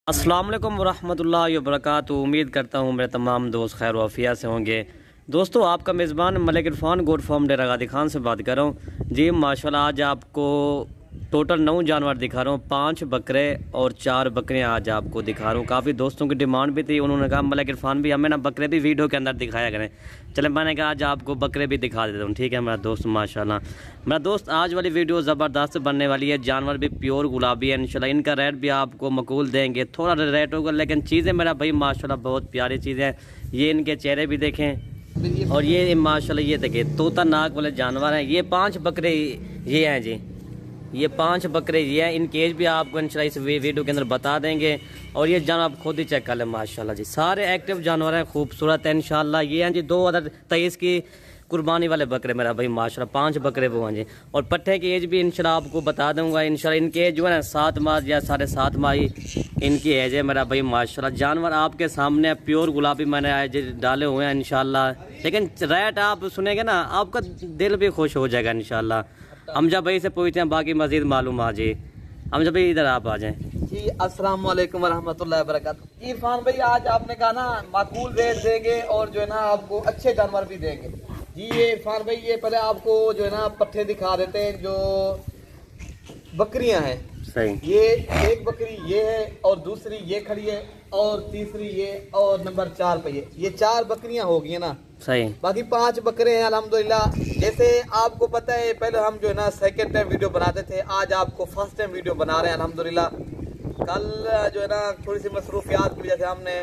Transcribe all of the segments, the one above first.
अस्सलाम वालेकुम वरहमतुल्लाहि वबरकातुहू। उम्मीद करता हूँ मेरे तमाम दोस्त खैर वाफिया से होंगे। दोस्तों, आपका मेज़बान मलिक इरफान गोट फार्म डेरा गादी खान से बात कर रहा हूँ। जी माशाल्लाह, आज आपको टोटल 9 जानवर दिखा रहा हूँ। 5 बकरे और 4 बकरियाँ आज आपको दिखा रहा हूँ। काफ़ी दोस्तों की डिमांड भी थी, उन्होंने कहा मलिक इरफान भी हमें ना बकरे भी वीडियो के अंदर दिखाया करें। चले मैंने कहा आज आपको बकरे भी दिखा देता हूँ। ठीक है मेरा दोस्त, माशाल्लाह मेरा दोस्त, आज वाली वीडियो ज़बरदस्त बनने वाली है। जानवर भी प्योर गुलाबी है इंशाल्लाह। इनका रेट भी आपको मकबूल देंगे, थोड़ा रेट होगा लेकिन चीज़ें मेरा भाई माशाल्लाह बहुत प्यारी चीज़ें हैं। ये इनके चेहरे भी देखें और ये माशाल्लाह ये देखें तोता नाक वाले जानवर हैं। ये 5 बकरे ये हैं जी, ये 5 बकरे ये हैं। इनकी एज भी आपको इंशाल्लाह इस वीडियो के अंदर बता देंगे। और ये जानवर आप खुद ही चेक कर लें माशाल्लाह जी, सारे एक्टिव जानवर हैं, खूबसूरत है इंशाल्लाह। ये हैं जी 2023 की कुर्बानी वाले बकरे मेरा भाई माशाल्लाह। 5 बकरे वो हैं जी। और पट्ठे की एज भी इंशाल्लाह आपको बता दूंगा इंशाल्लाह। इनकी एज जो है ना 7 माह या 7.5 माह इनकी एज है मेरा भाई माशाल्लाह। जानवर आपके सामने प्योर गुलाबी मैंने आज डाले हुए हैं इंशाल्लाह। लेकिन रेट आप सुनेंगे ना आपका दिल भी खुश हो जाएगा इंशाल्लाह। हम जब भाई से पूछते हैं बाकी मजीद मालूम आ जी। हम जब इधर आप आ जाएं जी। अस्सलाम वालेकुम वरहमतुल्लाहि वबरकातुहू। इरफान भाई आज आपने कहा ना माकूल रेट देंगे और जो है ना आपको अच्छे जानवर भी देंगे जी। ये इरफान भाई ये पहले आपको जो है ना पट्ठे दिखा देते हैं। जो बकरियां हैं सही, ये एक बकरी ये है और दूसरी ये खड़ी है और तीसरी ये और नंबर 4 पे ये 4 बकरियां हो गई ना सही। बाकी 5 बकरे हैं अल्हम्दुलिल्लाह। जैसे आपको पता है पहले हम जो है ना सेकंड टाइम वीडियो बनाते थे, आज आपको फर्स्ट टाइम वीडियो बना रहे हैं अल्हम्दुलिल्लाह। कल जो है ना थोड़ी सी मसरूफियात की वजह से हमने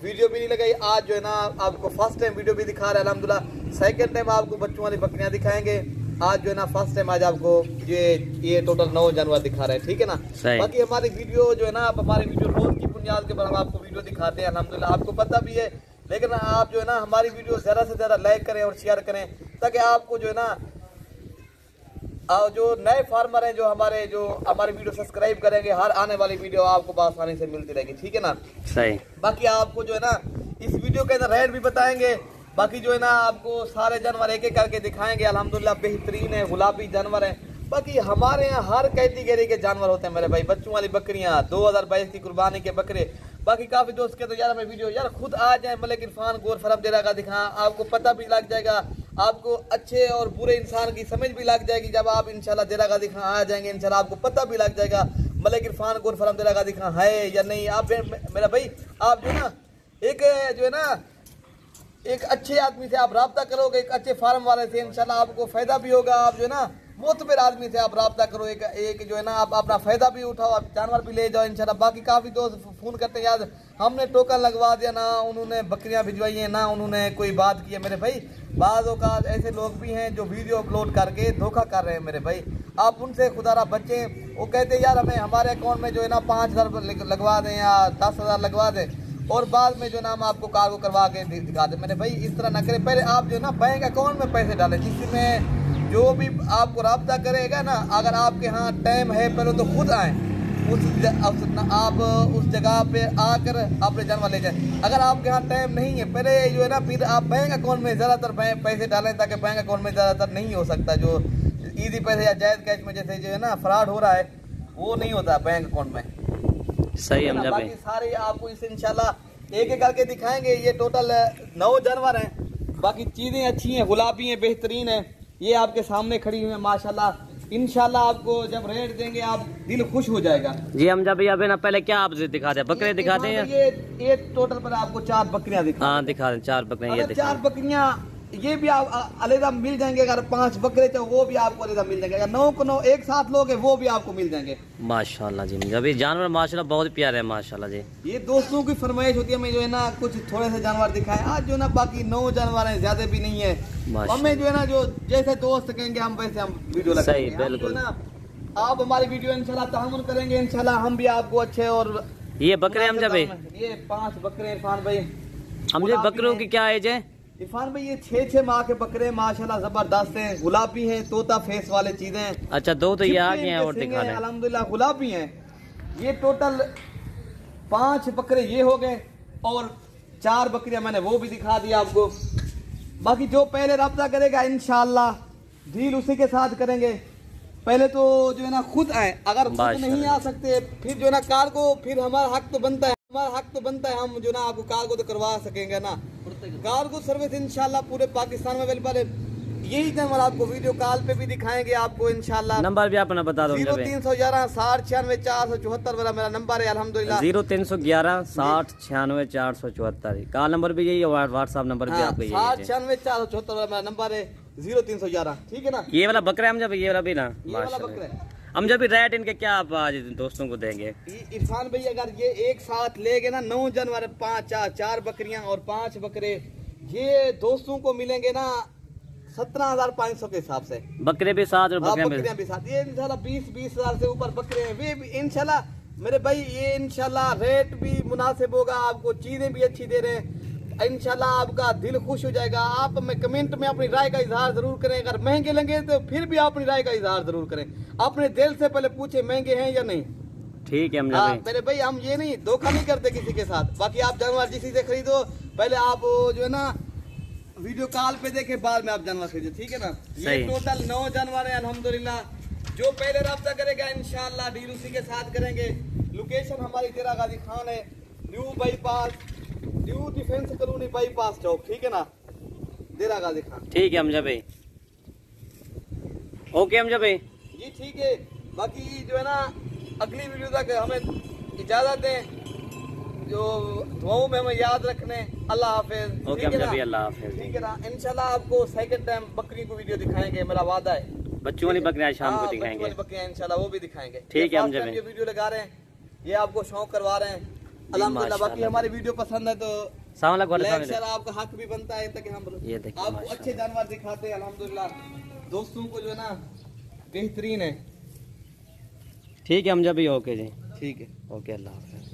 वीडियो भी नहीं लगाई। आज जो है ना आपको फर्स्ट टाइम वीडियो भी दिखा रहे हैं अल्हम्दुलिल्लाह। सेकंड टाइम आपको बच्चों वाली बकरियां दिखाएंगे। आज जो है ना फर्स्ट टाइम आज आपको ये टोटल 9 जानवर दिखा रहे हैं, ठीक है ना। बाकी हमारी वीडियो जो है ना आप हमारी वीडियो रोज की बुनियाद के पर हम आपको वीडियो दिखाते हैं अल्हम्दुलिल्लाह। आपको पता भी है, लेकिन आप जो है ना हमारी वीडियो ज़्यादा से ज़्यादा लाइक करें और शेयर करें ताकि आपको जो है ना जो नए फार्मर हैं जो हमारी वीडियो सब्सक्राइब करेंगे, हर आने वाली वीडियो आपको आसानी से मिलती रहेगी, ठीक है ना। सही। बाकी आपको जो है ना इस वीडियो के अंदर रेट भी बताएंगे। बाकी जो है ना आपको सारे जानवर एक एक करके दिखाएंगे अल्हम्दुलिल्लाह। बेहतरीन है, गुलाबी जानवर है। बाकी हमारे यहाँ हर कैटेगरी के जानवर होते हैं मेरे भाई। बच्चों वाली बकरियां 2022 की कुर्बानी के बकरे। बाकी काफी दोस्त कहते हैं यार हमें वीडियो यार खुद आ जाए मलिक इरफान गोट फार्म डेरा का दिखा, आपको पता भी लग जाएगा, आपको अच्छे और बुरे इंसान की समझ भी लग जाएगी। जब आप इंशाल्लाह डेरा का दिखा आ जाएंगे इंशाल्लाह आपको पता भी लग जाएगा मलिक इरफान गोट फार्म डेरा का दिखा है या नहीं। आप मेरा भाई आप जो ना एक अच्छे आदमी से आप राब्ता करोगे, एक अच्छे फार्म वाले से इंशाल्लाह आपको फायदा भी होगा। आप जो है ना मोतबर आदमी से आप राब्ता करो, एक जो है ना आप अपना फायदा भी उठाओ, आप जानवर भी ले जाओ इंशाल्लाह। बाकी काफी दोस्त फोन करते हैं यार हमने टोकन लगवा दिया ना, उन्होंने बकरियां भिजवाई है ना, उन्होंने कोई बात की है। मेरे भाई बाज़ औक़ात ऐसे लोग भी हैं जो वीडियो अपलोड करके धोखा कर रहे हैं मेरे भाई। आप उनसे खुदारा बचें। वो कहते हैं यार हमें हमारे अकाउंट में जो है ना 5,000 लगवा दें या 10,000 लगवा दें और बाद में जो ना हम आपको कार्गो करवा के दिखा दें। मेरे भाई इस तरह ना करें। पहले आप जो है ना बैंक अकाउंट में पैसे डालें, जिसमें जो भी आपको राब्ता करेगा ना, अगर आपके यहाँ टाइम है पहले तो खुद आए आप उस जगह पे आकर अपने जानवर ले जाए। अगर आपके यहाँ टाइम नहीं है पहले जो है ना फिर आप बैंक अकाउंट में ज़्यादातर पैसे डालें ताकि बैंक अकाउंट में ज़्यादातर नहीं हो सकता जो ईजी पैसे या जायज़ कैश में जैसे जो है ना फ्रॉड हो रहा है वो नहीं होता बैंक अकाउंट में। सही हम जब बाकी सारे आपको इसे इंशाल्लाह एक एक करके दिखाएंगे। ये टोटल 9 जानवर हैं। बाकी चीज़ें अच्छी हैं, गुलाबी हैं, बेहतरीन है। ये आपके सामने खड़ी हुई है माशाल्लाह। इंशाल्लाह आपको जब रेट देंगे आप दिल खुश हो जाएगा जी। हम जब अभी ना पहले क्या आप दिखा दें, बकरे दिखा दें या ये टोटल पर आपको 4 बकरियां दिखा। हाँ दिखा दें 4 बकरे। ये 4 बकरियां ये भी आप अलग मिल जाएंगे। अगर 5 बकरे तो वो भी आपको अलग मिल जाएंगे। अगर 9 को 9 एक साथ लोगे वो भी आपको मिल जाएंगे माशाल्लाह जी। अभी जानवर माशाल्लाह बहुत प्यारे हैं माशाल्लाह जी। ये दोस्तों की फरमाइश होती है मैं जो है ना कुछ थोड़े से जानवर दिखाए। आज जो है ना बाकी 9 जानवर हैं, ज्यादा भी नहीं है। हमें जो है ना जो जैसे दोस्त कहेंगे हम वैसे हम वीडियो लगाएंगे। सही बिल्कुल ना आप हमारी वीडियो इंशाल्लाह तहम्मुल करेंगे इंशाल्लाह हम भी आपको अच्छे। और ये बकरे हम जब ये 5 बकरे इरफान भाई। हम जो बकरों की क्या एज है इरफान भाई? ये 6 माह के बकरे माशाल्लाह जबरदस्त हैं, गुलाबी हैं, तोता फेस वाले चीजें। अच्छा 2 तो ये आ गए हैं और दिखा रहे हैं अल्हम्दुलिल्लाह गुलाबी हैं। ये टोटल 5 बकरे ये हो गए और 4 बकरियां मैंने वो भी दिखा दी आपको। बाकी जो पहले रब्ता करेगा इंशाल्लाह डील उसी के साथ करेंगे। पहले तो जो है ना खुद आए, अगर खुद नहीं आ सकते फिर जो है ना कार्गो, फिर हमारा हक तो बनता है, हम जो ना आपको कार्गो तो करवा सकेंगे ना। कार्गो सर्विस इंशाल्लाह पूरे पाकिस्तान में अवेलेबल है। यही नंबर आपको वीडियो कॉल पे भी दिखाएंगे आपको इंशाल्लाह। नंबर भी अपना बता दो। 0311 60 96 474 वाला मेरा नंबर है अल्हम्दुलिल्लाह। 0311 60 96 474 कॉल नंबर भी यही है, व्हाट्सएप नंबर भी आपका यही है। 60 96 474 वाला मेरा नंबर है 0311, ठीक है ना। ये वाला बकरा हम जब ये वाला भी ना, ये वाला बकरा है। हम जब भी रेट इनके क्या आप आज दोस्तों को देंगे? इरफान भाई अगर ये एक साथ लेगे ना 9 जानवर, 4 बकरियां और 5 बकरे, ये दोस्तों को मिलेंगे ना 17,500 के हिसाब से। बकरे भी साथ और बकरियां भी साथ। ये इंशाल्लाह 20 हजार से ऊपर बकरे हैं, वे भी इंशाल्लाह मेरे भाई, ये इंशाल्लाह रेट भी मुनासिब होगा, आपको चीजें भी अच्छी दे रहे हैं इंशाल्लाह, आपका दिल खुश हो जाएगा। आप में कमेंट में अपनी राय का इजहार जरूर करें, अगर महंगे लगे तो फिर भी अपनी राय का इजहार जरूर करें, अपने दिल से पहले पूछे महंगे हैं या नहीं। ठीक है मेरे भाई, हम ये नहीं धोखा नहीं करते किसी के साथ। बाकी आप जानवर जिसी से खरीदो, पहले आप जो है ना वीडियो कॉल पे देखे, बाद में आप जानवर खरीदो, ठीक है ना। ये टोटल 9 जानवर है अल्हम्दुलिल्लाह। जो पहले रब्ता करेगा इंशाल्लाह डील उसी के साथ करेंगे। लोकेशन हमारी तेरा गाजी खान है, new bypass, new defence colony bypass चौक, ठीक है ना, तेरा गाजी खान। ठीक है हमजा भाई, ओके हमजा भाई जी, ठीक है। बाकी जो है ना अगली वीडियो तक हमें इजाजत दें, जो दुआओं में हमें याद रखने। अल्लाह हाफिज। ओके हमजा भाई, अल्लाह हाफिज। ठीक है ना, इंशाल्लाह आपको सेकंड टाइम बकरी को वीडियो दिखाएंगे, मेरा वादा है। बच्चों वाली बकरियां शाम को दिखाएंगे, बकरियां इंशाल्लाह वो भी दिखाएंगे। ठीक है हमजा भाई, ये वीडियो लगा रहे हैं, ये आपको शौक करवा रहे हैं अल्हम्दुलिल्लाह। बाकी हमारी वीडियो पसंद है तो आपका हक भी बनता है ताकि हम आपको अच्छे जानवर दिखाते हैं अल्हम्दुलिल्लाह। दोस्तों को जो है ना बेहतरीन है। ठीक है हमजा भाई, ओके जी, ठीक है, ओके, अल्लाह हाफिज।